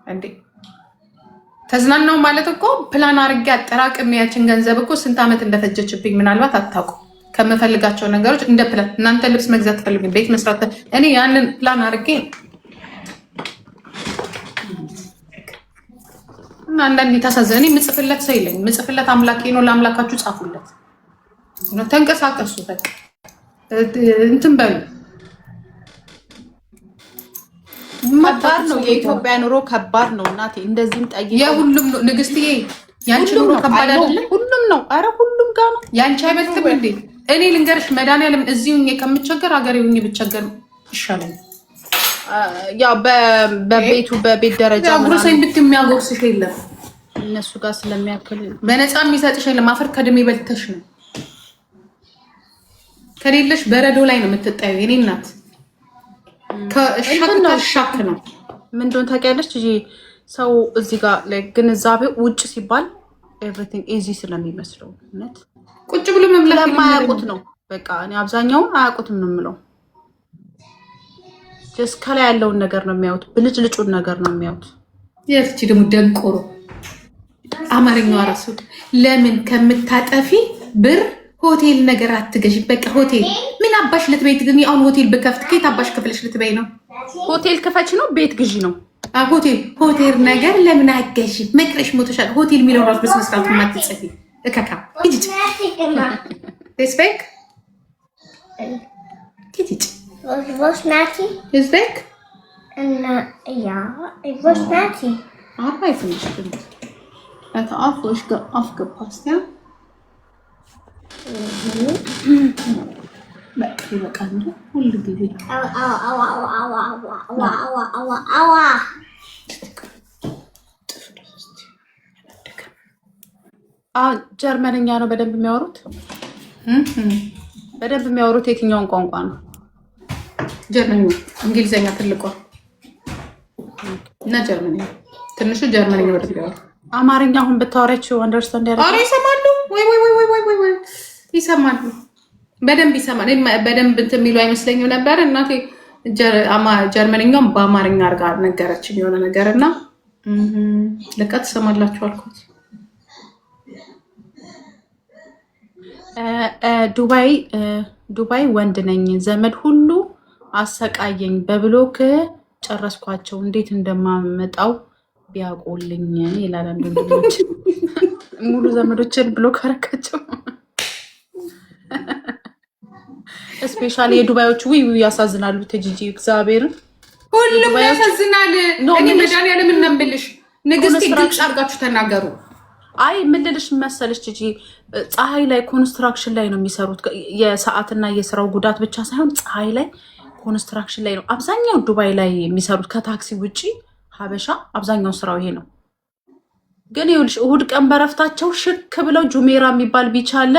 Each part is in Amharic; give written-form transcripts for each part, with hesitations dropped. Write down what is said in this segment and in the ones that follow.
እንዴ ተዝናናው ማለት እኮ ፕላን አድርጌ አጠራቅሜ ያችን ገንዘብ እኮ ስንት ዓመት እንደፈጀችብኝ ምናልባት አታውቁ። ከምፈልጋቸው ነገሮች እንደ ፕላን እናንተ ልብስ መግዛት ፈልጉ፣ ቤት መስራት፣ እኔ ያንን ፕላን አድርጌ እና አንዳንዴ ታሳዝን። እኔ ምጽፍለት ሰው የለኝም። ምጽፍለት አምላኬ ነው። ለአምላካችሁ ጻፉለት። ተንቀሳቀሱ፣ በቃ እንትን በሉ። ከባድ ነው የኢትዮጵያ ኑሮ፣ ከባድ ነው እናቴ። እንደዚህም ጠይቅ የሁሉም ነው ንግስትዬ። ያንቺ ኑሮ ከባድ አይደለም? ሁሉም ነው። አረ ሁሉም ጋር ነው። ያንቺ አይበልጥም እንዴ? እኔ ልንገርሽ መድኃኒዓለም እዚሁ ከምቸገር ሀገሬ ሁኜ ብቸገር ይሻላል። ያው በቤት ደረጃ ጉርሰኝ ብት የሚያጎርስሽ የለም እነሱ ጋር ስለሚያክል በነፃ የሚሰጥሽ የለም። አፈር ከድሜ በልተሽ ነው። ከሌለሽ በረዶ ላይ ነው የምትጣዩ። የኔ እናት ሻክ ነው። ምን እንደሆነ ታውቂያለሽ? ሰው እዚህ ጋር ግንዛቤው ውጭ ሲባል ኤቭሪቲንግ ኢዚ ስለሚመስለው እውነት ቁጭ ብሎ መብላት ስለማያውቁት ነው። በቃ እኔ አብዛኛውን አያውቁትም ነው የምለው። ጀስት ከላይ ያለውን ነገር ነው የሚያዩት፣ ብልጭልጩን ነገር ነው የሚያዩት። የፍቺ ደግሞ ደንቆሮ አማርኛው ራሱ ለምን ከምታጠፊ ብር ሆቴል ነገር አትገዢ። በቃ ሆቴል ምን አባሽ ልትበይ? ግን አሁን ሆቴል ብከፍት ከየት አባሽ ክፍልሽ ልትበይ ነው? ሆቴል ክፈች ነው ቤት ግዢ ነው? ሆቴል ነገር ለምን አገዢ? መቅረሽ ሞተሻል። ሆቴል የሚለው ራሱ በስነ ስርዓት ማትጽፊ እከካ ሂጂ ሪስፔክ ሂጂ Was Nati? Is weg? Ja, ich was Nati. Arbeiten bestimmt. Hat aufgepasst, ja? በቃ ሁሉ ጊዜ ጀርመንኛ ነው በደንብ የሚያወሩት። በደንብ የሚያወሩት የትኛውን ቋንቋ ነው? ጀርመንኛ፣ እንግሊዘኛ ትልቋ እና ጀርመንኛ ትንሹ። ጀርመንኛ በደንብ ያወሩ። አማርኛ አሁን ብታወራቸው አንደርስታንድ ያደርጋሉ? አረ ይሰማሉ። ወይ ይሰማሉ። በደንብ ይሰማል። በደንብ እንትን የሚሉ አይመስለኝም ነበር። እናቴ ጀርመንኛውን በአማርኛ አድርጋ ነገረችን የሆነ ነገር እና ለካ ትሰማላችሁ አልኩት። ዱባይ ወንድ ነኝ ዘመድ ሁሉ አሰቃየኝ፣ በብሎክ ጨረስኳቸው፣ እንዴት እንደማመጣው ቢያውቁልኝ ይላል። አንድ ወንድሞች ሙሉ ዘመዶችን ብሎክ አረካቸው። ስፔሻሊ የዱባዮቹ ያሳዝናሉ። ተጂጂ እግዚአብሔርን ሁሉም ያሳዝናል። እኔ መድኃኒዓለም እናምብልሽ ንግስት ግልጽ አድርጋችሁ ተናገሩ። አይ ምልልሽ መሰለሽ ጂጂ ፀሐይ ላይ ኮንስትራክሽን ላይ ነው የሚሰሩት። የሰዓትና የስራው ጉዳት ብቻ ሳይሆን ፀሐይ ላይ ኮንስትራክሽን ላይ ነው አብዛኛው ዱባይ ላይ የሚሰሩት። ከታክሲ ውጪ ሀበሻ አብዛኛው ስራው ይሄ ነው። ግን ይኸውልሽ እሁድ ቀን በረፍታቸው ሽክ ብለው ጁሜራ የሚባል ቢቻ አለ።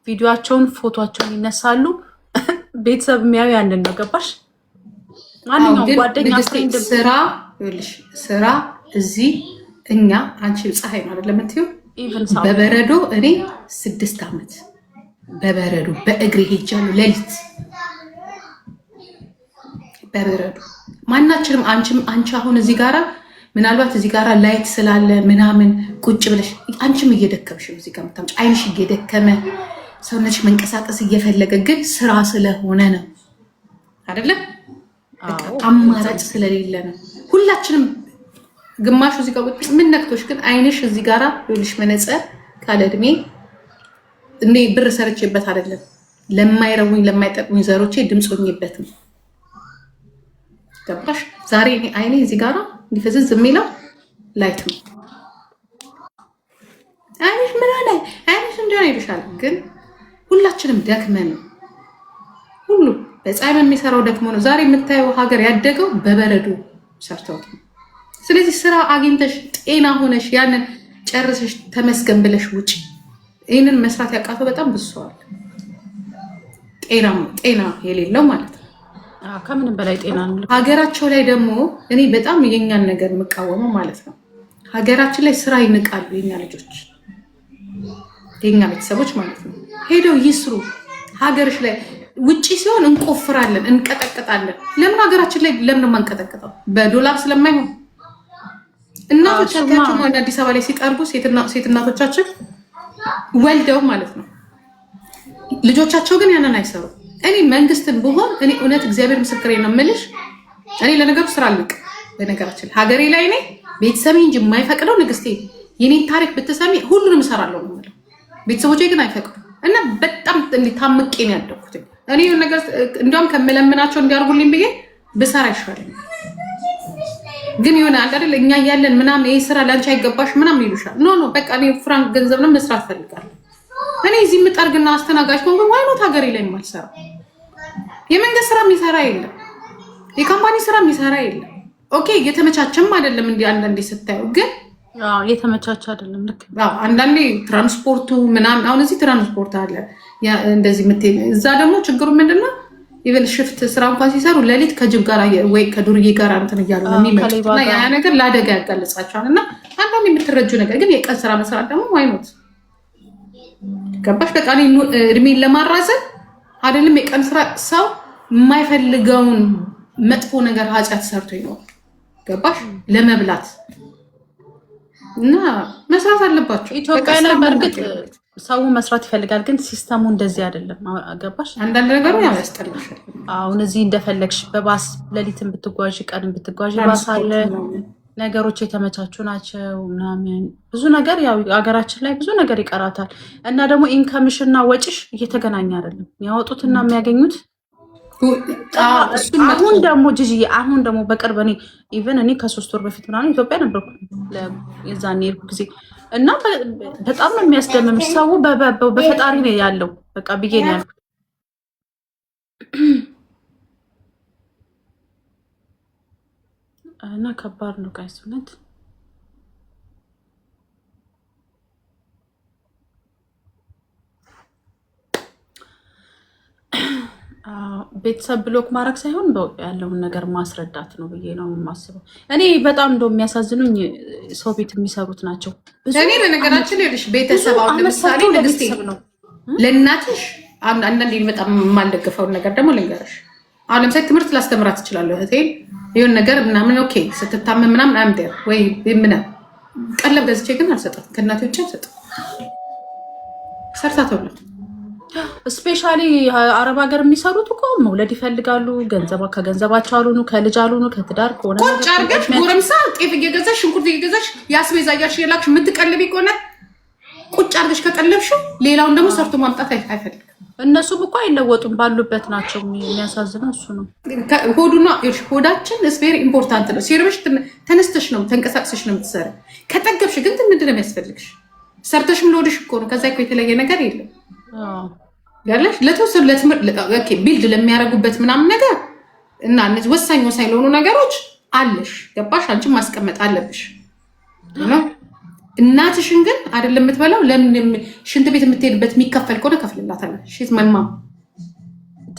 ቪዲዮአቸውን ፎቶአቸውን ይነሳሉ። ቤተሰብ የሚያዩ ያንን ነው። ገባሽ? ማንኛውም ጓደኛ ፍሬንድ ስራ እዚህ እኛ አንቺ ፀሐይ ማለት ለምትዩ በበረዶ እኔ 6 ዓመት በበረዶ በእግሬ ሄጃለሁ። ሌሊት በበረዶ ማናችንም አንቺ አሁን እዚህ ጋራ ምናልባት እዚህ ጋራ ላይት ስላለ ምናምን ቁጭ ብለሽ አንቺም እየደከምሽ እዚህ ጋር መጣም አይንሽ እየደከመ ሰውነትሽ መንቀሳቀስ እየፈለገ ግን ስራ ስለሆነ ነው አይደለም? አማራጭ ስለሌለ ነው። ሁላችንም ግማሹ እዚህ ጋር ምን ነክቶሽ ግን አይንሽ እዚህ ጋራ ይልሽ መነጽር ካለ እድሜ እኔ ብር ሰርቼበት አይደለም ለማይረውኝ ለማይጠቅሙኝ ዘሮቼ ድምፅ ሆኜበት ነው። ገባሽ? ዛሬ አይኔ እዚህ ጋራ እንዲፈዝዝ የሚለው ላይት ነው። አይንሽ ምን አለ አይንሽ እንደሆነ ይልሻል። ግን ሁላችንም ደክመን ነው። ሁሉ በፀሐይ የሚሰራው ደክሞ ነው። ዛሬ የምታየው ሀገር ያደገው በበረዶ ሰርተውት ነው። ስለዚህ ስራ አግኝተሽ ጤና ሆነሽ ያንን ጨርሰሽ ተመስገን ብለሽ ውጪ። ይህንን መስራት ያቃተው በጣም ብሷል። ጤና የሌለው ማለት ነው። ከምንም በላይ ጤና ነው። ሀገራቸው ላይ ደግሞ እኔ በጣም የኛን ነገር የምቃወመው ማለት ነው። ሀገራችን ላይ ስራ ይንቃሉ የኛ ልጆች፣ የኛ ቤተሰቦች ማለት ነው። ሄደው ይስሩ። ሀገርሽ ላይ ውጪ ሲሆን እንቆፍራለን፣ እንቀጠቅጣለን። ለምን ሀገራችን ላይ ለምን ማንቀጠቅጠው? በዶላር ስለማይሆን እናቶቻቸው ማለት አዲስ አበባ ላይ ሲቀርቡ ሴት እናቶቻችን ወልደው ማለት ነው። ልጆቻቸው ግን ያንን አይሰሩ። እኔ መንግስትን ብሆን እኔ እውነት እግዚአብሔር ምስክሬ ነው የምልሽ። እኔ ለነገሩ ስራ አልቅ በነገራችን ሀገሬ ላይ እኔ ቤተሰቤ እንጂ የማይፈቅደው ንግስቴ የኔን ታሪክ ብትሰሚ ሁሉንም እሰራለሁ ነው የምለው። ቤተሰቦቼ ግን አይፈቅዱ እና በጣም ታምቄ ነው ያደኩት። እኔ ነገር እንዲያውም ከምለምናቸው እንዲያርጉልኝ ብዬ ብሰራ ይሻላል። ግን የሆነ አንተ አይደል እኛ ያለን ምናምን ይሄ ስራ ላንቺ አይገባሽ ምናምን ይሉሻል። ኖ በቃ እኔ ፍራንክ ገንዘብ ነው መስራት ፈልጋለሁ። እኔ እዚህ ምጣርግና አስተናጋጅ ሆንኩ ዋይ ነው ሀገሬ ላይ የማልሰራ። የመንግስት ስራ የሚሰራ የለም፣ የካምፓኒ ስራ የሚሰራ የለም። ኦኬ የተመቻቸም አይደለም እንዴ አንዳንዴ ስታየው ግን የተመቻቸ አይደለም። ልክ አንዳንዴ ትራንስፖርቱ ምናምን አሁን እዚህ ትራንስፖርት አለ እንደዚህ ምትይ እዛ ደግሞ ችግሩ ምንድነው? ኢቨን ሽፍት ስራ እንኳን ሲሰሩ ሌሊት ከጅብ ጋር ወይ ከዱርዬ ጋር እንትን እያሉ ነው የሚመጡት እና ያ ነገር ለአደጋ ያጋልጻቸዋል። እና አንዳንድ የምትረጁ ነገር ግን የቀን ስራ መስራት ደግሞ ዋይኖት ገባሽ? በቃ እድሜን ለማራዘም አይደለም የቀን ስራ ሰው የማይፈልገውን መጥፎ ነገር ኃጢአት ሰርቶ ይኖራል። ገባሽ? ለመብላት እና መስራት አለባቸው። ኢትዮጵያ ላይ በእርግጥ ሰው መስራት ይፈልጋል፣ ግን ሲስተሙ እንደዚህ አይደለም። ገባሽ? አንዳንድ ነገሩ ያው ያስጠላሻል። አሁን እዚህ እንደፈለግሽ በባስ ሌሊትን ብትጓዥ ቀን ብትጓዥ ባስ አለ። ነገሮች የተመቻቹ ናቸው ምናምን ብዙ ነገር ያው ሀገራችን ላይ ብዙ ነገር ይቀራታል። እና ደግሞ ኢንከምሽና ወጪሽ እየተገናኘ አይደለም የሚያወጡትና የሚያገኙት። አሁን ደግሞ ጂጂዬ አሁን ደግሞ በቅርብ እኔ ከ3 ወር በፊት ምናምን ኢትዮጵያ ነበርኩ የዛኔ የሄድኩ ጊዜ እና በጣም ነው የሚያስደምምሽ። ሰው በፈጣሪ ነው ያለው በቃ ብዬ ነው ያልኩት። እና ከባድ ነው ጋይስ እውነት። ቤተሰብ ብሎክ ማድረግ ሳይሆን ያለውን ነገር ማስረዳት ነው ብዬ ነው የማስበው። እኔ በጣም እንደው የሚያሳዝኑኝ ሰው ቤት የሚሰሩት ናቸው። እኔ ለነገራችን ይኸውልሽ ቤተሰብ አሁን ለምሳሌ ንግስቴ ለእናትሽ አንዳንዴ በጣም የማልደግፈውን ነገር ደግሞ ልንገርሽ። አሁን ለምሳሌ ትምህርት ላስተምራት እችላለሁ እህቴን የሆነ ነገር ምናምን ኦኬ ስትታመም ምናምን አምደር ወይ ምናምን ቀለብ ገዝቼ ግን አልሰጣትም። ከእናቴ ውጭ አልሰጣትም። ሰርታ ተውላት ስፔሻሊ አረብ ሀገር የሚሰሩት እኮ መውለድ ይፈልጋሉ። ከገንዘባቸው አልሆኑ ከልጅ አልሆኑ ከትዳር ከሆነ ቁጭ አድርገሽ ጎረምሳ ጤፍ እየገዛሽ ሽንኩርት እየገዛሽ የአስቤዛ እያልሽ የላክሽ የምትቀልቢ ከሆነ ቁጭ አድርገሽ ከቀለብሽው ሌላውን ደግሞ ሰርቶ ማምጣት አይፈልግም። እነሱም እኮ አይለወጡም ባሉበት ናቸው። የሚያሳዝነው እሱ ነው። ሆዱና ሆዳችን is very important ነው። ሲርብሽ ተነስተሽ ነው ተንቀሳቅሰሽ ነው የምትሰሪ። ከጠገብሽ ግን ምንድን ነው የሚያስፈልግሽ? ሰርተሽም ለሆድሽ እኮ ነው። ከዛ እኮ የተለየ ነገር የለም። ያለሽ ለተወሰኑ ለትምህርት ቢልድ ለሚያደርጉበት ምናምን ነገር እና እነዚህ ወሳኝ ለሆኑ ነገሮች አለሽ። ገባሽ? አንቺም ማስቀመጥ አለብሽ። እናትሽን ግን አይደለም የምትበላው። ለምን ሽንት ቤት የምትሄድበት የሚከፈል ከሆነ ከፍልላታለሁ። ሺት መንማ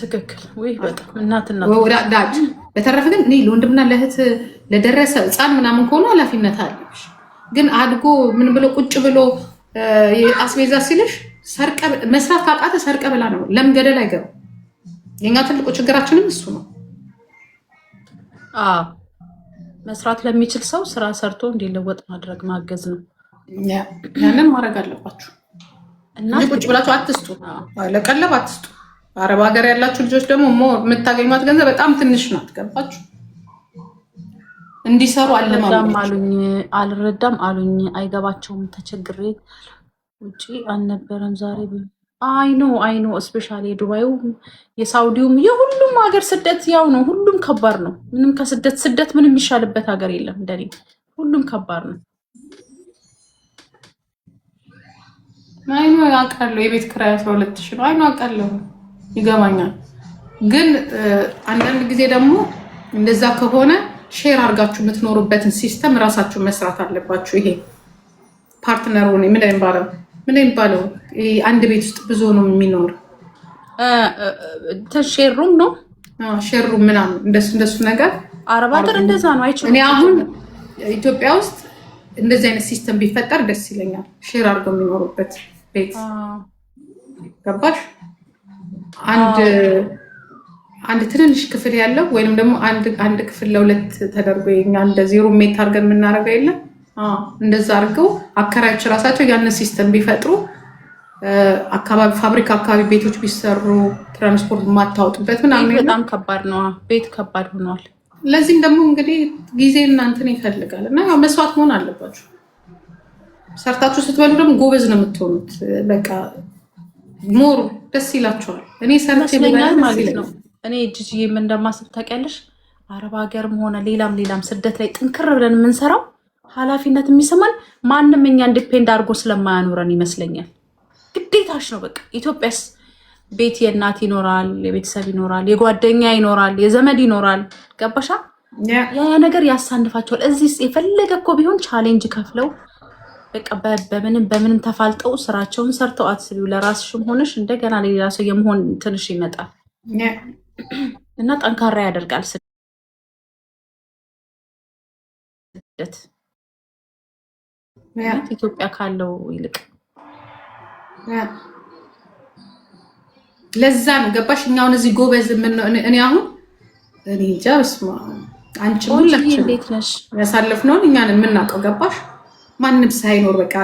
ትክክል ወይ? በጣም እናትና ወዳጅ። በተረፈ ግን እኔ ለወንድምና ለእህት ለደረሰ ሕፃን ምናምን ከሆነ ኃላፊነት አለብሽ። ግን አድጎ ምን ብሎ ቁጭ ብሎ አስቤዛ ሲልሽ መስራት ካቃተ ሰርቀ ብላ ነው። ለምን ገደል አይገባም? የኛ ትልቁ ችግራችንም እሱ ነው። መስራት ለሚችል ሰው ስራ ሰርቶ እንዲለወጥ ማድረግ ማገዝ ነው። ያንን ማድረግ አለባችሁ እና ቁጭ ብላችሁ አትስጡ፣ ለቀለብ አትስጡ። አረብ ሀገር ያላችሁ ልጆች ደግሞ የምታገኟት ገንዘብ በጣም ትንሽ ናት። ገባችሁ? እንዲሰሩ አልረዳም አሉኝ። አይገባቸውም። ተቸግሬ ውጪ አልነበረም ዛሬ። አይኖ እስፔሻሊ የዱባዩ የሳውዲውም የሁሉም ሀገር ስደት ያው ነው። ሁሉም ከባድ ነው። ምንም ስደት ምንም የሚሻልበት ሀገር የለም። እንደኔ ሁሉም ከባድ ነው። አይኖ ያውቃለሁ። የቤት ኪራይ 12,000 ነው። አይኖ ያውቃለሁ፣ ይገባኛል። ግን አንዳንድ ጊዜ ደግሞ እንደዛ ከሆነ ሼር አድርጋችሁ የምትኖሩበትን ሲስተም ራሳችሁ መስራት አለባችሁ። ይሄ ፓርትነር ሆነ ምን የሚባለው አንድ ቤት ውስጥ ብዙ ነው የሚኖር ሼሩም ነው ሼሩም ምናምን እንደሱ ነገር አረብ ሀገር እንደዛ ነው። አይችልም። እኔ አሁን ኢትዮጵያ ውስጥ እንደዚህ አይነት ሲስተም ቢፈጠር ደስ ይለኛል። ሼር አድርገው የሚኖሩበት ቤት ገባሽ? አንድ ትንንሽ ክፍል ያለው ወይንም ደግሞ አንድ ክፍል ለሁለት ተደርጎ የኛ እንደዚህ ሩሜት አድርገን የምናደርገው የለም እንደዛ አድርገው አከራዮች ራሳቸው ያንን ሲስተም ቢፈጥሩ አካባቢ ፋብሪካ አካባቢ ቤቶች ቢሰሩ ትራንስፖርት ማታወጡበት ምናምን በጣም ከባድ ነው። ቤት ከባድ ሆኗል። ለዚህም ደግሞ እንግዲህ ጊዜ እናንተን ይፈልጋል እና ያው መስዋዕት መሆን አለባችሁ። ሰርታችሁ ስትበሉ ደግሞ ጎበዝ ነው የምትሆኑት። በቃ ሞር ደስ ይላችኋል። እኔ ሰርቼ ይመስለኛል ማለት ነው። እኔ ጂጂዬም እንደማስብ ታውቂያለሽ፣ አረብ ሀገርም ሆነ ሌላም ስደት ላይ ጥንክር ብለን የምንሰራው ኃላፊነት የሚሰማን ማንም እኛ ዲፔንድ አድርጎ ስለማያኖረን ይመስለኛል። ግዴታሽ ነው በቃ። ኢትዮጵያስ ቤት የእናት ይኖራል፣ የቤተሰብ ይኖራል፣ የጓደኛ ይኖራል፣ የዘመድ ይኖራል። ገባሻ? ያ ነገር ያሳንፋቸዋል። እዚህ የፈለገ እኮ ቢሆን ቻሌንጅ ከፍለው በቃ በምንም ተፋልጠው ስራቸውን ሰርተው አትስቢው። ለራስሽም ሆነሽ እንደገና ሌላ ሰው የመሆን ትንሽ ይመጣል እና ጠንካራ ያደርጋል ስደት ኢትዮጵያ ካለው ይልቅ። ለዛ ነው ገባሽ? እኛውን እዚህ ጎበዝ እኔ አሁን እኔ እንጃ። በስመ አብ አንቺ ሁላችን እንዴት ነሽ? ያሳለፍነውን እኛን የምናውቀው ገባሽ? ማንም ሳይኖር በቃ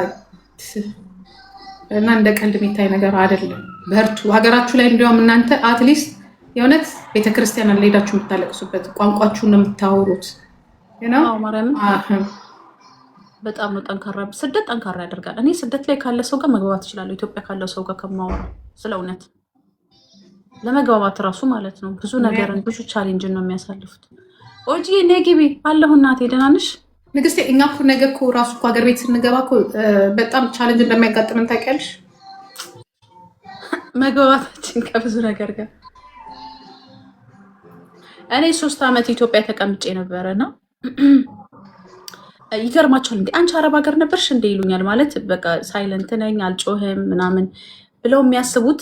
እና እንደ ቀልድ የሚታይ ነገር አይደለም። በርቱ። ሀገራችሁ ላይ እንዲያውም እናንተ አትሊስት የእውነት ቤተክርስቲያን አለ ሄዳችሁ የምታለቅሱበት ቋንቋችሁን ነው የምታወሩት። በጣም ነው ጠንካራ። ስደት ጠንካራ ያደርጋል። እኔ ስደት ላይ ካለ ሰው ጋር መግባባት እችላለሁ፣ ኢትዮጵያ ካለው ሰው ጋር ከማወራ ስለ እውነት ለመግባባት እራሱ ማለት ነው። ብዙ ነገርን ብዙ ቻሌንጅን ነው የሚያሳልፉት። ኦጂ ነጊቢ አለሁ እናቴ ደህና ነሽ ንግስቴ? እኛ እኮ ነገ እኮ ራሱ እኮ ሀገር ቤት ስንገባ እኮ በጣም ቻሌንጅ እንደሚያጋጥመን ታውቂያለሽ። መግባባታችን ከብዙ ነገር ጋር። እኔ 3 ዓመት ኢትዮጵያ ተቀምጬ ነበረና ይገርማቸዋል። እንዴ አንቺ አረብ ሀገር ነበርሽ እንዴ ይሉኛል። ማለት በቃ ሳይለንት ነኝ አልጮህም ምናምን ብለው የሚያስቡት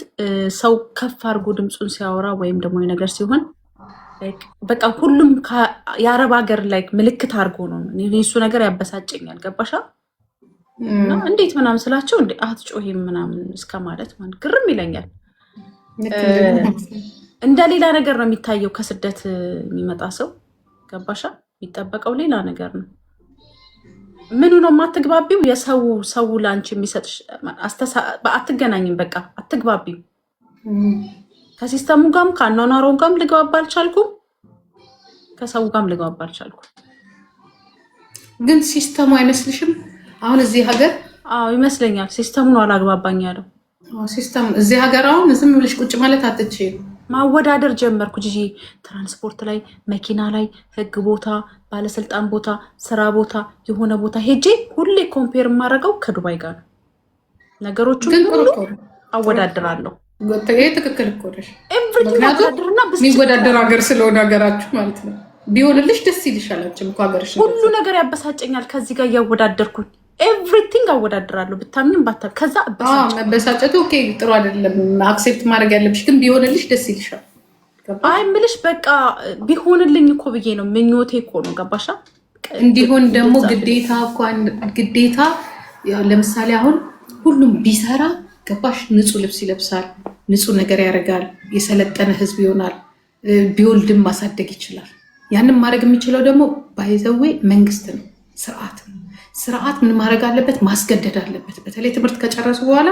ሰው ከፍ አድርጎ ድምፁን ሲያወራ ወይም ደግሞ ነገር ሲሆን በቃ ሁሉም የአረብ ሀገር ላይ ምልክት አድርጎ ነው። እሱ ነገር ያበሳጨኛል። ገባሻ? እንዴት ምናምን ስላቸው እንዴ አትጮሂም ምናምን እስከ ማለት ግርም ይለኛል። እንደ ሌላ ነገር ነው የሚታየው ከስደት የሚመጣ ሰው። ገባሻ? የሚጠበቀው ሌላ ነገር ነው። ምኑ ነው የማትግባቢው? ሰው ለአንቺ የሚሰጥሽ አትገናኝም። በቃ አትግባቢው። ከሲስተሙ ጋርም ከአኗኗረው ጋርም ልግባባ አልቻልኩም፣ ከሰው ጋርም ልግባባ አልቻልኩም። ግን ሲስተሙ አይመስልሽም? አሁን እዚህ ሀገር ይመስለኛል ሲስተሙ ነው አላግባባኝ ያለው። ሲስተሙ እዚህ ሀገር አሁን ዝም ብለሽ ቁጭ ማለት አትችይም። ማወዳደር ጀመርኩ ጂጂ። ትራንስፖርት ላይ፣ መኪና ላይ፣ ህግ ቦታ፣ ባለስልጣን ቦታ፣ ስራ ቦታ፣ የሆነ ቦታ ሄጄ ሁሌ ኮምፔር የማደርገው ከዱባይ ጋር ነው። ነገሮቹን ሁሉ አወዳድራለሁ። ይሄ ትክክል እኮ ነሽ። የሚወዳደር ሀገር ስለሆነ ሀገራችሁ ማለት ነው። ቢሆንልሽ ደስ ይልሻል። አንቺም እኮ ሀገርሽ ሁሉ ነገር ያበሳጨኛል። ከዚህ ጋር እያወዳደርኩኝ ኤቭሪቲንግ አወዳድራለሁ። ብታምኝም ባታ ከዛ መበሳጨቱ ኦኬ ጥሩ አይደለም። አክሴፕት ማድረግ ያለብሽ ግን ቢሆንልሽ ደስ ይልሻል። አይ ምልሽ በቃ ቢሆንልኝ እኮ ብዬ ነው። ምኞቴ እኮ ነው። ገባሻ? እንዲሆን ደግሞ ግዴታ ለምሳሌ አሁን ሁሉም ቢሰራ ገባሽ? ንጹህ ልብስ ይለብሳል፣ ንጹህ ነገር ያደርጋል፣ የሰለጠነ ህዝብ ይሆናል፣ ቢወልድም ማሳደግ ይችላል። ያንን ማድረግ የሚችለው ደግሞ ባይዘዌ መንግስት ነው። ስርዓት ምን ማድረግ አለበት? ማስገደድ አለበት። በተለይ ትምህርት ከጨረሱ በኋላ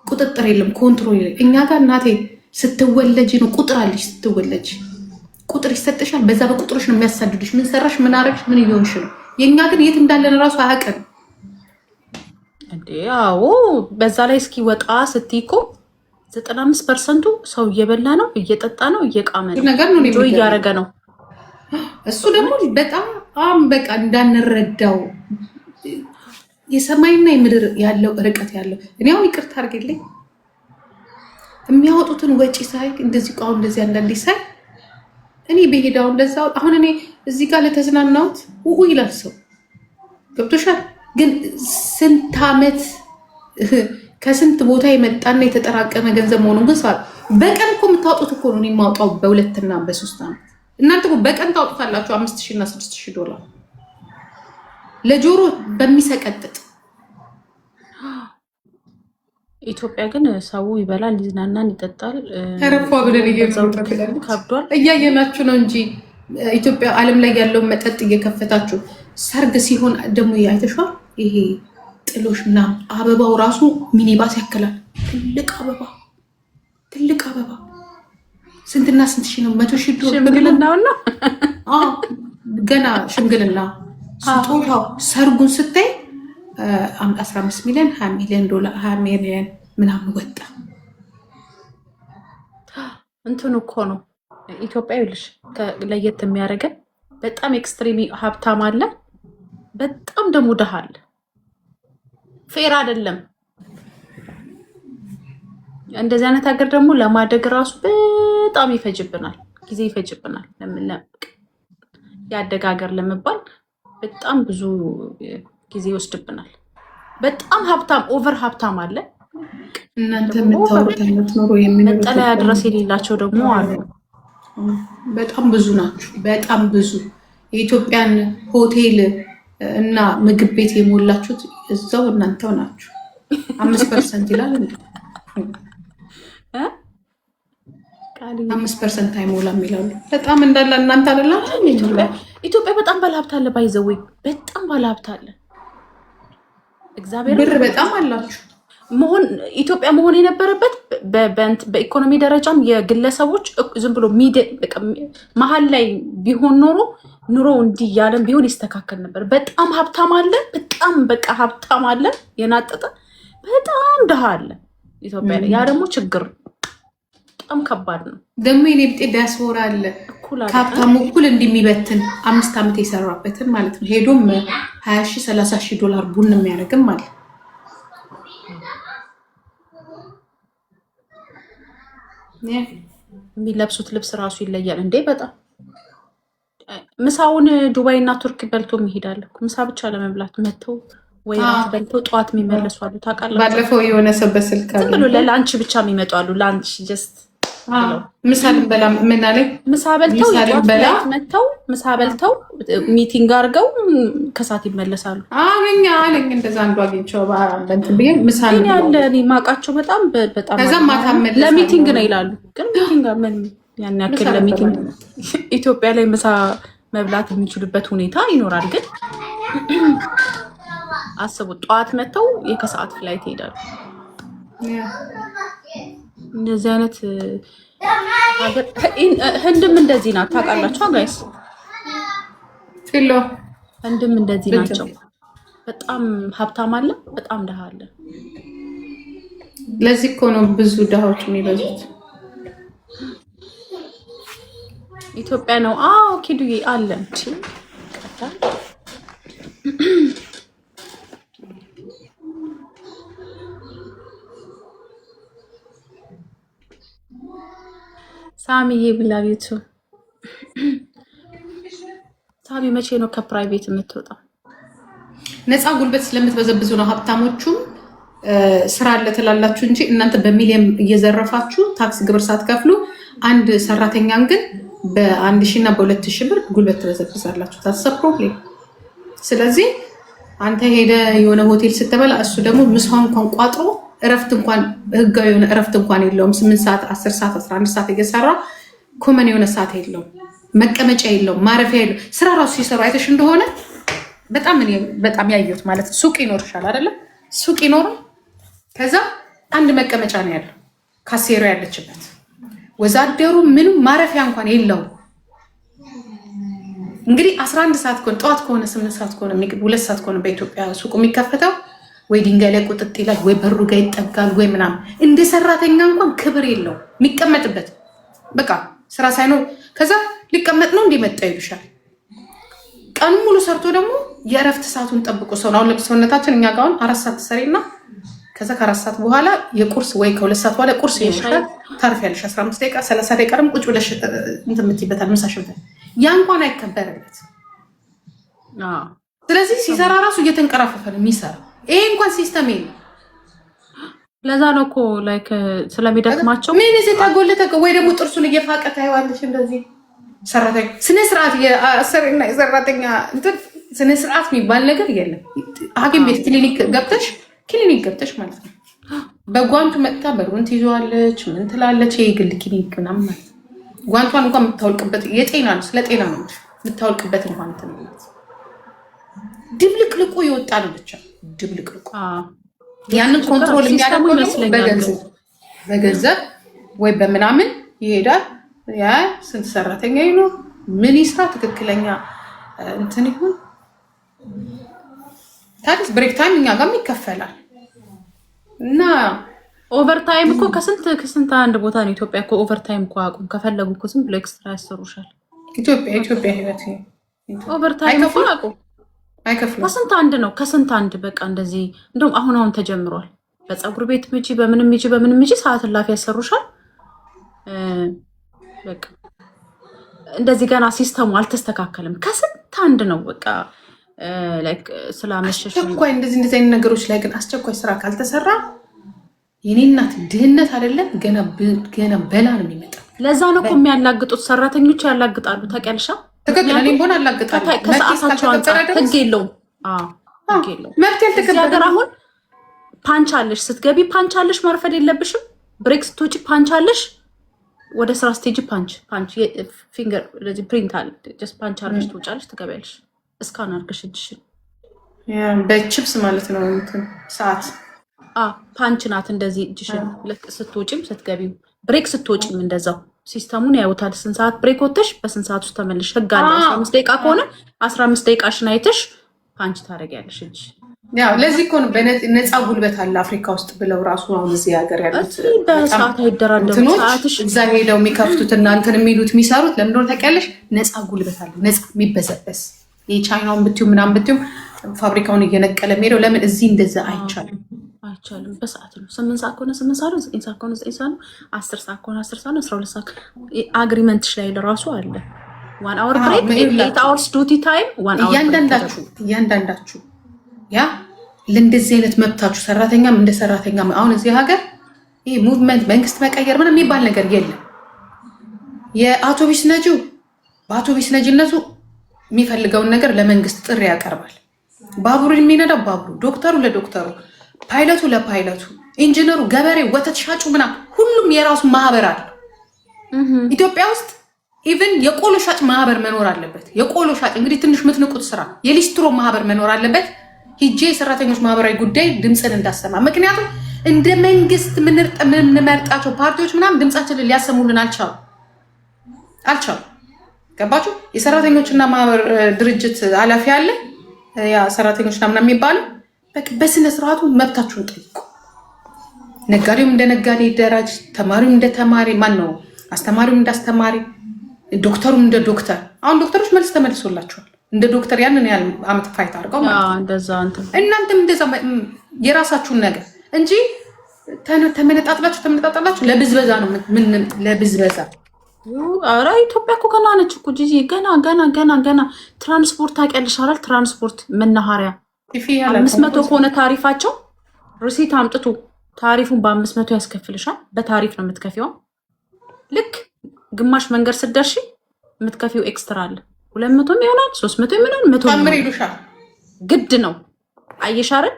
ቁጥጥር የለም፣ ኮንትሮል የለም። እኛ ጋር እናቴ ስትወለጅ ነው ቁጥር አለች። ስትወለጅ ቁጥር ይሰጥሻል። በዛ በቁጥሮች ነው የሚያሳድዱሽ። ምን ሰራሽ፣ ምን አረግሽ፣ ምን እየሆንሽ ነው። የእኛ ግን የት እንዳለን እራሱ አያውቅም። አዎ በዛ ላይ እስኪ ወጣ ስትይ እኮ 95% ሰው እየበላ ነው፣ እየጠጣ ነው፣ እየቃመ ነው፣ እያረገ ነው። እሱ ደግሞ በጣም በቃ እንዳንረዳው የሰማይና የምድር ያለው ርቀት ያለው። እኔ አሁን ይቅርታ አድርጌልኝ የሚያወጡትን ወጪ ሳይ እንደዚህ ቋው እንደዚህ አንዳንዴ ሳይ እኔ በሄዳው እንደዛ አሁን እኔ እዚህ ጋር ለተዝናናሁት ይላል ሰው። ገብቶሻል? ግን ስንት ዓመት ከስንት ቦታ የመጣና የተጠራቀመ ገንዘብ መሆኑን ግን በቀን እኮ የምታወጡት እኮ ነው። የማውጣው በ2 እና በ3 ዓመት እናንተ እኮ በቀን ታወጡታላችሁ $5,000 እና $6,000 ለጆሮ በሚሰቀጥጥ። ኢትዮጵያ ግን ሰው ይበላል፣ ይዝናናን፣ ይጠጣል። ተረፏ ብለን ከብዷል። እያየናችሁ ነው እንጂ ኢትዮጵያ ዓለም ላይ ያለውን መጠጥ እየከፈታችሁ ሰርግ ሲሆን ደግሞ አይተሽዋል? ይሄ ጥሎሽ ምናምን አበባው ራሱ ሚኒባስ ያክላል። ትልቅ አበባ ስንትና ስንት ሺህ ነው? 100,000 ዶላር ሽምግልናው ነው። ገና ሽምግልና ስጦታው ሰርጉን ስታይ 15 ሚሊዮን 20 ሚሊዮን ዶላር 20 ሚሊዮን ምናምን ወጣ። እንትኑ እኮ ነው ኢትዮጵያ ይልሽ ለየት የሚያደርገን በጣም ኤክስትሪም ሀብታም አለ፣ በጣም ደግሞ ድሃ አለ። ፌር አይደለም። እንደዚህ አይነት ሀገር ደግሞ ለማደግ ራሱ በጣም ይፈጅብናል፣ ጊዜ ይፈጅብናል። ያደገ ሀገር ለመባል በጣም ብዙ ጊዜ ይወስድብናል። በጣም ሀብታም ኦቨር ሀብታም አለ። እናንተ የምታወሩት አይነት ኖሮ መጠለያ ድረስ የሌላቸው ደግሞ አሉ። በጣም ብዙ ናቸው። በጣም ብዙ የኢትዮጵያን ሆቴል እና ምግብ ቤት የሞላችሁት እዛው እናንተው ናችሁ። 5% ይላል እንዴ? 5% አይሞላም ይላሉ። በጣም እንዳለ እናንተ አይደላችሁ። ኢትዮጵያ በጣም ባለሀብት አለ። ባይዘወይ በጣም ባለሀብት አለ። እግዚአብሔር ብር በጣም አላችሁ። ኢትዮጵያ መሆን የነበረበት በኢኮኖሚ ደረጃም የግለሰቦች ዝም ብሎ መሀል ላይ ቢሆን ኖሮ ኑሮ እንዲህ ያለን ቢሆን ይስተካከል ነበር። በጣም ሀብታም አለ። በጣም በቃ ሀብታም አለ፣ የናጠጠ በጣም ድሃ አለ ኢትዮጵያ ላይ። ያ ደግሞ ችግር በጣም ከባድ ነው። ደግሞ የኔ ብጤ ዲያስፖራ አለ ከሀብታሙ እኩል እንደሚበትን 5 ዓመት የሰራበትን ማለት ነው። ሄዶም 20,000 30,000 ዶላር ቡን የሚያደርግም ማለት የሚለብሱት ልብስ ራሱ ይለያል እንዴ! በጣም ምሳውን ዱባይ እና ቱርክ በልቶ ይሄዳል። ምሳ ብቻ ለመብላት መተው ወይ ራት በልተው ጠዋት የሚመለሱ አሉ። ታውቃላችሁ? ባለፈው የሆነ ሰው በስልክ ዝም ብሎ ለላንች ብቻ የሚመጡ አሉ። ላንች ጀስት ምሳ ልንበላ ምን አለኝ፣ ምሳ በልተው መተው ምሳ በልተው ሚቲንግ አድርገው ከሰዓት ይመለሳሉ። አለኝ እንደዛ አንዱ አግኝቼው በእንትን ብዬ ምሳ ያለ እኔ የማውቃቸው በጣም ከዛ ማታ መለስ ለሚቲንግ ነው ይላሉ። ግን ሚቲንግ ምን ያን ያክል ለሚቲንግ ኢትዮጵያ ላይ ምሳ መብላት የሚችሉበት ሁኔታ ይኖራል። ግን አስቡት፣ ጠዋት መተው የከሰዓት ፍላይት ይሄዳሉ። እንደዚህ አይነት ህንድም እንደዚህ ናት። ታውቃላችሁ ጋይስ? ህንድም እንደዚህ ናቸው። በጣም ሀብታም አለ፣ በጣም ድሃ አለ። ለዚህ እኮ ነው ብዙ ድሃዎች የሚበዙት። ኢትዮጵያ ነው ኪዱዬ አለ እንጂ ሳሚዬ ብላቤቱ ሳሚ መቼ ነው ከፕራይቬት የምትወጣው? ነፃ ጉልበት ስለምትበዘብዙ ነው። ሀብታሞቹም ስራ አለ ትላላችሁ እንጂ እናንተ በሚሊዮን እየዘረፋችሁ ታክስ ግብር ሳትከፍሉ አንድ ሰራተኛን ግን በ1,000 እና በ2,000 ብር ጉልበት ትበዘብዛላችሁ። ታሰ ፕሮብሌም። ስለዚህ አንተ ሄደ የሆነ ሆቴል ስትበላ እሱ ደግሞ ምሳውን እንኳን ቋጥሮ እረፍት እንኳን ህጋዊ የሆነ እረፍት እንኳን የለውም። 8 ሰዓት 10 ሰዓት 11 ሰዓት እየሰራ ኮመን የሆነ ሰዓት የለውም፣ መቀመጫ የለውም፣ ማረፊያ የለውም። ስራ ራሱ ሲሰሩ አይተሽ እንደሆነ በጣም ያየሁት ማለት ሱቅ ይኖርሻል አይደለ? ሱቅ ይኖር ከዛ አንድ መቀመጫ ነው ያለው፣ ካሴሮ ያለችበት። ወዛደሩ ምንም ማረፊያ እንኳን የለውም። እንግዲህ 11 ሰዓት ከሆነ ጠዋት ከሆነ 8 ሰዓት ከሆነ 2 ሰዓት ከሆነ በኢትዮጵያ ሱቁ የሚከፈተው ወይ ድንጋይ ላይ ቁጥጥ ይላል ወይ በሩ ጋር ይጠጋል ወይ ምናምን። እንደ ሰራተኛ እንኳን ክብር የለው የሚቀመጥበት። በቃ ስራ ሳይኖር ከዛ ሊቀመጥ ነው እንዲመጣ ይሉሻል። ቀኑ ሙሉ ሰርቶ ደግሞ የእረፍት ሰዓቱን ጠብቆ ሰው አሁን ሰውነታችን እኛ ጋር አሁን 4 ሰዓት ትሰሪና ከዛ ከ4 ሰዓት በኋላ የቁርስ ወይ ከ2 ሰዓት በኋላ ቁርስ ይሻል ታርፊያለሽ። 15 ደቂቃ 30 ደቂቃ ደግሞ ቁጭ ብለሽ እንትን የምትይበታል ምሳሽበት። ያ እንኳን አይከበርለት። ስለዚህ ሲሰራ ራሱ እየተንቀራፈፈ ነው የሚሰራ። ይሄ እንኳን ሲስተም የለም። ለዛ ነው እኮ ላይክ ስለሚደክማቸው ምን ተጎለተ ወይ ደግሞ ጥርሱን እየፋቀ ታይዋለሽ። እንደዚህ ሰራተኛ ስነ ስርዓት የአሰሪና የሰራተኛ እንትን ስነ ስርዓት የሚባል ነገር የለም። ሐኪም ቤት ክሊኒክ ገብተሽ ማለት ነው በጓንቱ መጥታ በሩን ትይዘዋለች። ምን ትላለች? ይሄ ግል ክሊኒክ ምናምን ማለት ጓንቷን እንኳን የምታወልቅበት የጤና ነው፣ ስለ ጤና ነው የምታወልቅበት እንኳን እንትን ማለት ድብልቅልቁ ይወጣ ነው ብቻ ድብልቅልቁ። ያንን ኮንትሮል የሚያደርገው በገንዘብ ወይ በምናምን ይሄዳል። ያ ስንት ሰራተኛ ይኖር ምን ይስራ ትክክለኛ እንትን ይሁን ታዲስ ብሬክ ታይም እኛ ጋርም ይከፈላል። እና ኦቨርታይም እኮ ከስንት አንድ ቦታ ነው። ኢትዮጵያ እኮ ኦቨርታይም እኮ አቁም ከፈለጉ እኮ ዝም ብሎ ኤክስትራ ያሰሩሻል። ኢትዮጵያ ህይወት ኦቨርታይም እኮ አቁም አይከፍሉም። ከስንት አንድ በቃ እንደዚህ እንደውም አሁን ተጀምሯል። በፀጉር ቤት ምጪ በምንም ምጪ ሰዓት እላፊ ያሰሩሻል። በቃ እንደዚህ ገና ሲስተሙ አልተስተካከለም። ከስንት አንድ ነው በቃ ላይክ ስላመሸሽ አስቸኳይ እንደዚህ አይነት ነገሮች ላይ ግን አስቸኳይ ስራ ካልተሰራ የኔ እናት ድህነት አይደለም ገና በላ ነው የሚመጣው። ለዛ ነው እኮ የሚያላግጡት ሰራተኞች ያላግጣሉ። ታውቂያለሽ? ትክክል። እኔም ሆነ አላግጣለሁ። ከሰዓታቸው አንጻር ህግ የለውም። መብት ያልተከበረ አሁን ፓንች አለሽ፣ ስትገቢ ፓንች አለሽ፣ ማርፈድ የለብሽም። ብሬክ ስትወጪ ፓንች አለሽ፣ ወደ ስራ ስቴጅ ፓንች ፊንገር ለዚህ ፕሪንት አለ። ጀስት ፓንች አርገሽ ትወጫለሽ፣ ትገቢያለሽ። እስካን አርገሽ እጅሽን በቺፕስ ማለት ነው እንትን ሰዓት ፓንች ናት። እንደዚህ እጅሽን ስትወጪም ስትገቢም፣ ብሬክ ስትወጪም እንደዛው ሲስተሙን ያዩታል። ስንት ሰዓት ብሬክ ወጥተሽ በስንት ሰዓት ውስጥ ተመልሽ። ህግ አለ። 15 ደቂቃ ከሆነ 15 ደቂቃሽን አይተሽ ፓንች ታደርጊያለሽ እጅ። ያው ለዚህ እኮ ነው በነፃ ጉልበት አለ አፍሪካ ውስጥ ብለው ራሱ አሁን እዚህ ሀገር ያሉት በሰዓት አይደራደሩ ሰዓትሽ እዛ ሄደው የሚከፍቱት እና እንትን የሚሉት የሚሰሩት ለምን እንደሆነ ታውቂያለሽ? ነፃ ጉልበት አለ፣ ነፃ የሚበዘበስ የቻይናውን ብትይው ምናምን ብትይው ፋብሪካውን እየነቀለ የሚሄደው ለምን እዚህ እንደዛ አይቻልም። በሰዓት ነው። 8 ሰዓት ከሆነ 8 ሰዓት ነው። 9 ሰዓት ከሆነ 9 ሰዓት ነው። 10 ሰዓት ከሆነ 10 ሰዓት ነው። 12 ሰዓት አግሪመንትሽ ላይ ለራሱ አለ። 1 hour ብሬክ 8 hours ዱቲ ታይም 1 hour እያንዳንዳችሁ ያ ለእንደዚህ አይነት መብታችሁ ሰራተኛም እንደ ሰራተኛም አሁን እዚህ ሀገር ይሄ ሙቭመንት መንግስት መቀየር ምንም የሚባል ነገር የለም። የአውቶቢስ ነጂው በአውቶቢስ ነጂነቱ የሚፈልገውን ነገር ለመንግስት ጥሪ ያቀርባል። ባቡሩ የሚነዳው ባቡሩ፣ ዶክተሩ ለዶክተሩ፣ ፓይለቱ ለፓይለቱ፣ ኢንጂነሩ፣ ገበሬ፣ ወተት ሻጩ ምናምን ሁሉም የራሱ ማህበር አለ። ኢትዮጵያ ውስጥ ኢቭን የቆሎ ሻጭ ማህበር መኖር አለበት። የቆሎ ሻጭ እንግዲህ ትንሽ ምትንቁት ስራ የሊስትሮ ማህበር መኖር አለበት። ሂጄ የሰራተኞች ማህበራዊ ጉዳይ ድምፅን እንዳሰማ። ምክንያቱም እንደ መንግስት የምንመርጣቸው ፓርቲዎች ምናምን ድምፃችንን ሊያሰሙልን አልቻሉ። ገባችሁ? የሰራተኞችና ማህበር ድርጅት ኃላፊ አለ ያ ሰራተኞችና ምናምን የሚባለው በስነ ስርዓቱ መብታችሁን ጠይቁ። ነጋዴውም እንደ ነጋዴ ይደራጅ፣ ተማሪውም እንደ ተማሪ ነው፣ አስተማሪውም እንደ አስተማሪ፣ ዶክተሩም እንደ ዶክተር። አሁን ዶክተሮች መልስ ተመልሶላቸዋል። እንደ ዶክተር ያንን ያህል አመት ፋይት አድርገው እናንተም እንደዛ የራሳችሁን ነገር እንጂ ተመነጣጥላችሁ ለብዝበዛ ነው። ምን ለብዝበዛ? ኧረ ኢትዮጵያ እኮ ገና ነች እኮ ጂጂ፣ ገና ትራንስፖርት ታውቂያለሽ አይደል? ትራንስፖርት መናኸሪያ 500 ከሆነ ታሪፋቸው ሪሲት አምጥቶ ታሪፉን በ500 ያስከፍልሻል። በታሪፍ ነው የምትከፊው። ልክ ግማሽ መንገድ ስትደርሺ የምትከፊው ኤክስትራ አለ። 200 ይሆናል 300 ይሆናል 100 ግድ ነው። አየሻርን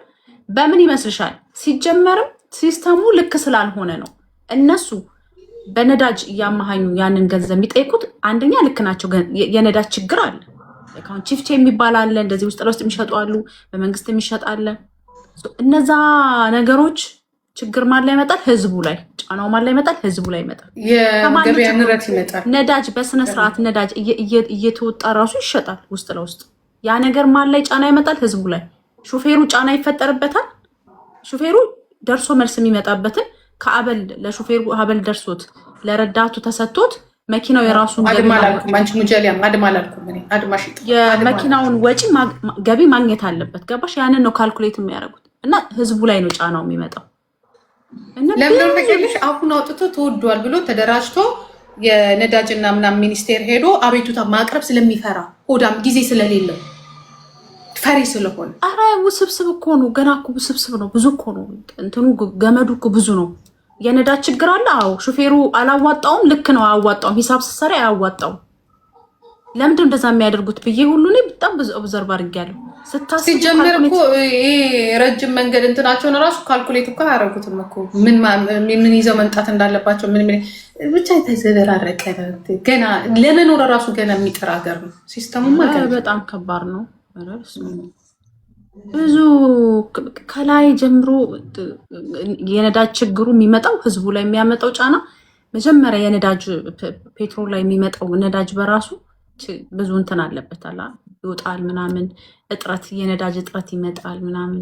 በምን ይመስልሻል? ሲጀመርም ሲስተሙ ልክ ስላልሆነ ነው እነሱ በነዳጅ እያመሃኙ ያንን ገንዘብ የሚጠይቁት። አንደኛ ልክ ናቸው፣ የነዳጅ ችግር አለ። አሁን ቺፍቼ የሚባል አለ፣ እንደዚህ ውስጥ ለውስጥ የሚሸጡ አሉ፣ በመንግስት የሚሸጥ አለ። እነዛ ነገሮች ችግር ማን ላይ ይመጣል? ህዝቡ ላይ። ጫናው ማን ላይ ይመጣል? ህዝቡ ላይ ይመጣል። የገበያ ንረት ይመጣል። ነዳጅ በስነ ስርዓት ነዳጅ እየተወጣ ራሱ ይሸጣል ውስጥ ለውስጥ። ያ ነገር ማን ላይ ጫና ይመጣል? ህዝቡ ላይ። ሹፌሩ ጫና ይፈጠርበታል። ሹፌሩ ደርሶ መልስ የሚመጣበትን ከአበል ለሹፌሩ አበል ደርሶት ለረዳቱ ተሰጥቶት መኪናው የራሱ የመኪናውን ወጪ ገቢ ማግኘት አለበት። ገባሽ? ያንን ነው ካልኩሌት የሚያደርጉት እና ህዝቡ ላይ ነው ጫናው የሚመጣው። ለምን ተከልሽ አሁን አውጥቶ ተወዷል ብሎ ተደራጅቶ የነዳጅና ምናምን ሚኒስቴር ሄዶ አቤቱታ ማቅረብ ስለሚፈራ ሆዳም ጊዜ ስለሌለው ፈሪ ስለሆነ። አረ ውስብስብ እኮ ነው፣ ገና እኮ ውስብስብ ነው። ብዙ እኮ ነው እንትኑ ገመዱ እኮ ብዙ ነው። የነዳጅ ችግር አለ። አዎ ሹፌሩ አላዋጣውም። ልክ ነው፣ አያዋጣውም። ሂሳብ ስትሰሪ አያዋጣውም። ለምንድን እንደዛ የሚያደርጉት ብዬ ሁሉ እኔ በጣም ብዙ ኦብዘርቭ አድርጌያለሁ። ሲጀመር እኮ ይሄ ረጅም መንገድ እንትናቸውን እራሱ ካልኩሌት እኮ አያደርጉትም እኮ ምን ይዘው መምጣት እንዳለባቸው ምን ብቻ የተዘበራረቀ ገና ለመኖር እራሱ ገና የሚጥር ሀገር ነው። ሲስተሙማ በጣም ከባድ ነው። ብዙ ከላይ ጀምሮ የነዳጅ ችግሩ የሚመጣው ህዝቡ ላይ የሚያመጣው ጫና መጀመሪያ የነዳጅ ፔትሮል ላይ የሚመጣው ነዳጅ በራሱ ብዙ እንትን አለበታል። ይወጣል ምናምን እጥረት የነዳጅ እጥረት ይመጣል ምናምን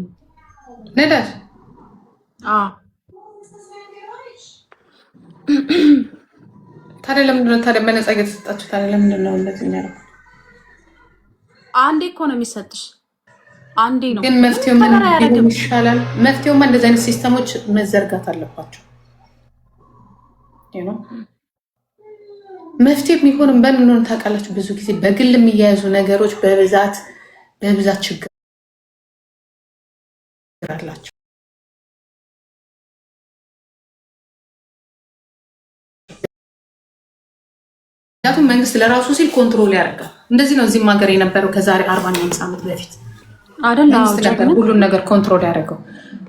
ነዳጅ ታዲያ ለምንድን ነው ታዲያ በነፃ እየተሰጣችሁ ታዲያ ለምንድን ነው እንደዚህ የሚያደርጉት? አንዴ እኮ ነው የሚሰጥሽ አንዴ ነው። ግን መፍትሄው ምን ቢሆን ይሻላል? መፍትሄውማ እንደዚህ አይነት ሲስተሞች መዘርጋት አለባቸው። መፍትሄ የሚሆንም በምን ሆነ ታውቃላችሁ? ብዙ ጊዜ በግል የሚያያዙ ነገሮች በብዛት ችግር አላቸው። ምክንያቱም መንግስት ለራሱ ሲል ኮንትሮል ያደርጋል። እንደዚህ ነው እዚህም ሀገር የነበረው ከዛሬ 40 ዓመት በፊት አይደል? መንግስት ነበር ሁሉን ነገር ኮንትሮል ያደርገው።